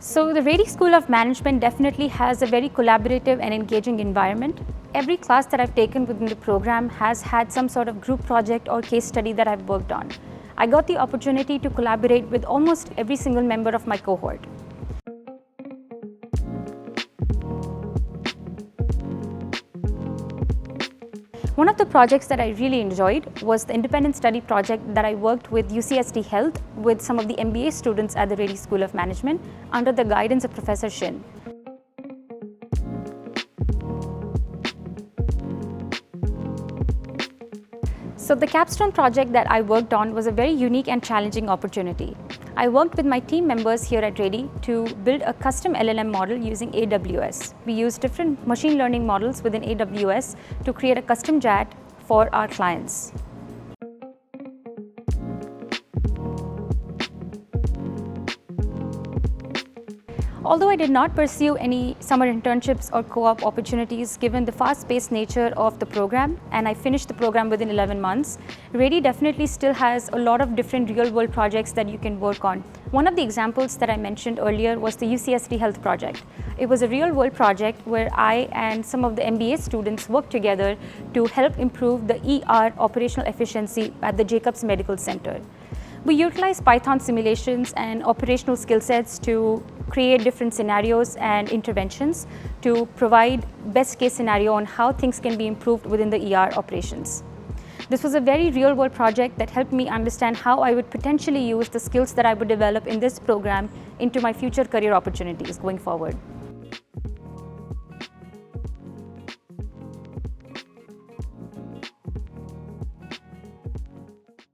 So the Rady School of Management definitely has a very collaborative and engaging environment. Every class that I've taken within the program has had some sort of group project or case study that I've worked on. I got the opportunity to collaborate with almost every single member of my cohort. One of the projects that I really enjoyed was the independent study project that I worked with UCSD Health with some of the MBA students at the Rady School of Management under the guidance of Professor Shin. So the Capstone project that I worked on was a very unique and challenging opportunity. I worked with my team members here at Rady to build a custom LLM model using AWS. We used different machine learning models within AWS to create a custom chat for our clients. Although I did not pursue any summer internships or co-op opportunities given the fast-paced nature of the program, and I finished the program within 11 months, Rady definitely still has a lot of different real-world projects that you can work on. One of the examples that I mentioned earlier was the UCSD Health project. It was a real-world project where I and some of the MBA students worked together to help improve the ER operational efficiency at the Jacobs Medical Center. We utilize Python simulations and operational skill sets to create different scenarios and interventions to provide best case scenario on how things can be improved within the ER operations. This was a very real world project that helped me understand how I would potentially use the skills that I would develop in this program into my future career opportunities going forward.